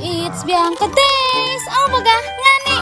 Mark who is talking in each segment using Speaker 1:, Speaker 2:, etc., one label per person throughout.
Speaker 1: It's Bianca Days! Oh mga ngani!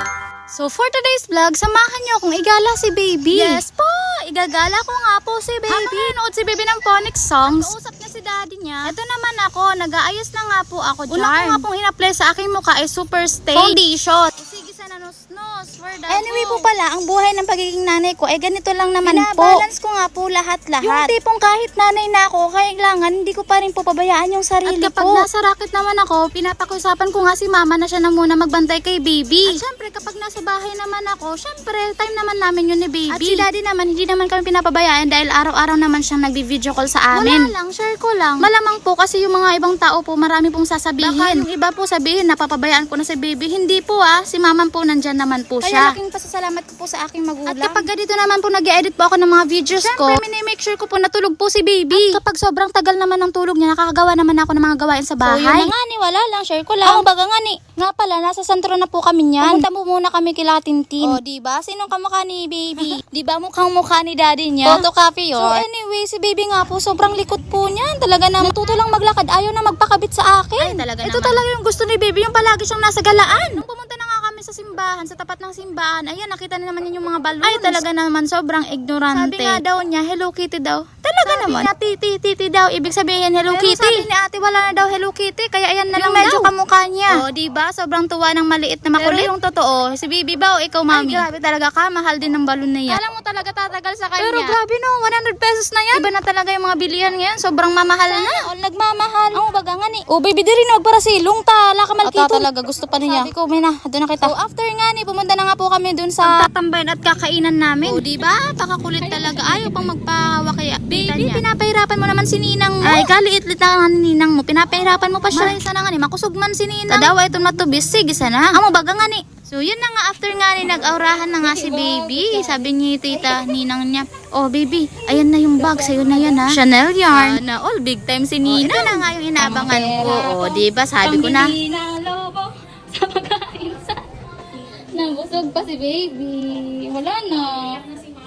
Speaker 1: So for today's vlog, samahan niyo akong igala si baby. Yes po! Igagala ko nga po si baby. Habang nanood si baby ng phonics songs, kausap niya si daddy niya. Ito naman ako, nag-aayos na nga po ako dyan. Una ko nga pong in-apply sa aking mukha ay Super Stay Foundation. Sige sa nanos-nos. Anyway po pala, ang buhay ng pagiging nanay ko ay ganito lang naman po. Binabalance ko nga po lahat-lahat. Yung tipong kahit nanay na ako, kailangan hindi ko pa rin po pabayaan yung sarili ko. At kapag nasa racket naman ako, pinapakiusapan ko nga si mama na siya na muna magbantay kay baby. At syempre kapag nasa bahay naman ako, syempre time naman namin yun ni baby. At si daddy naman, hindi naman kami pinapabayaan dahil araw-araw naman siyang nagbi-video call sa amin. Wala lang, share ko lang. Malamang po kasi yung mga ibang tao po, marami pong sasabihin. Baka yung iba po sabihin, napapabayaan ko na si baby. Hindi po si mama po nandyan naman po siya. Kaya laking pasasalamat ko po sa aking magulang. At kapag ganito naman po nag-edit po ako ng mga videos ko, syempre minimake sure ko po natulog po si baby. At kapag sobrang tagal naman ng tulog niya, nakakagawa naman ako ng mga gawain sa bahay. So yun na nga ni, wala lang, share ko lang. Baga nga ni. Nga pala, nasa sentro na po kami niyan. Pumunta mo muna kami kila Tintin. O, diba? Sinong kamukha ni baby? Diba mukhang mukha ni daddy niya? Photocopy yun. So anyway, si baby nga po, sobrang likot po niyan. Talaga na natuto lang maglakad. Ayaw na magpakabit sa akin. Ay, talaga ito naman. Talaga yung gusto ni baby, yung palagi siyang nasa galaan. Nung pumunta na nga kami sa simbahan, sa tapat ng simbahan, ayan, nakita na naman yung mga balloons. Ay, talaga naman, sobrang ignorante. Sabi nga daw niya, Hello Kitty daw. Talaga sabi naman. Sabi niya, titi daw. Ibig sabihin, Hello Kitty. Sabi ni ate, wala na daw Hello Kitty. Kaya ayan na lang medyo kamukha niya. O, diba? Sobrang tuwa ng maliit na makulit. Pero yung totoo, si baby ba o ikaw, mami? Ay, grabe talaga ka. Mahal din ng balon na yan. Alam mo talaga tatagal sa kanya. Pero grabe no, 100 pesos na yan. Iba na talaga yung mga bilihan ngayon. Sobrang mamahal na. O, nagmamahal. Ang baga nga ni. O, baby, di rin magparasilong ta. Laka malkito. Talaga, gusto pa niya. Sabi ko, may na. Doon na kita. So, after nga ni, pumunta na nga po kami dun sa tatambayan at kakainan namin. O, diba? Pakakulit talaga. Ayaw pang magpahawa kaya. Baby, pinapahirapan mo naman si ninang mo. Ay, kaliit-lit na ni ninang mo. Pinapahirapan mo pa siya. Maray sana nga ni, makusog man si ninang. Tadawa itong matubis. Sige sana. Amo baga nga ni. So, yun na nga, after nga ni, nag-aurahan na nga si baby. Sabi niya, tita, ninang niya, oh, baby, ayan na yung bag, sa'yo na yan, ha? Chanel yarn. Na all big time si ninang. Ito na nga yung inaabangan ko. O, diba, sabi ko na. Sa pagkain sa... Nabusog pa si baby. Wala na.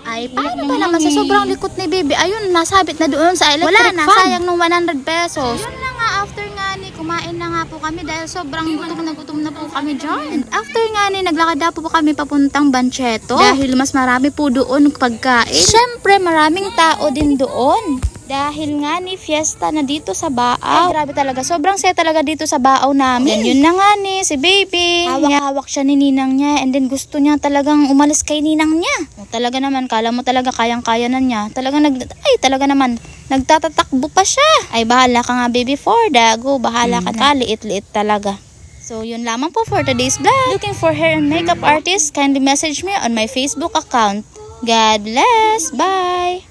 Speaker 1: Ay, paano ba naman sa sobrang likot ni baby? Ayun, nasabit na doon sa electric fan. Wala na, sayang nung 100 pesos. Yun na nga, after nga ni, kumain na nga po kami dahil sobrang gutom na po kami dyan. And after nga ni, naglakad na po kami papuntang Bancheto. Dahil mas marami po doon pagkain. Siyempre, maraming tao din doon. Dahil nga ni, fiesta na dito sa Baaw. Ay, grabe talaga. Sobrang saya talaga dito sa Baaw namin. Yan yun na nga ni, si baby. Hawak-hawak siya ni ninang niya. And then gusto niya talagang umalis kay ninang niya. O, talaga naman, kala mo talaga kayang-kaya na niya. Talaga naman, nagtatatakbo pa siya. Ay, bahala ka nga baby for dago. Bahala ka na. Liit-liit talaga. So, yun lamang po for today's vlog. Looking for hair and makeup artist? Kindly message me on my Facebook account. God bless. Bye!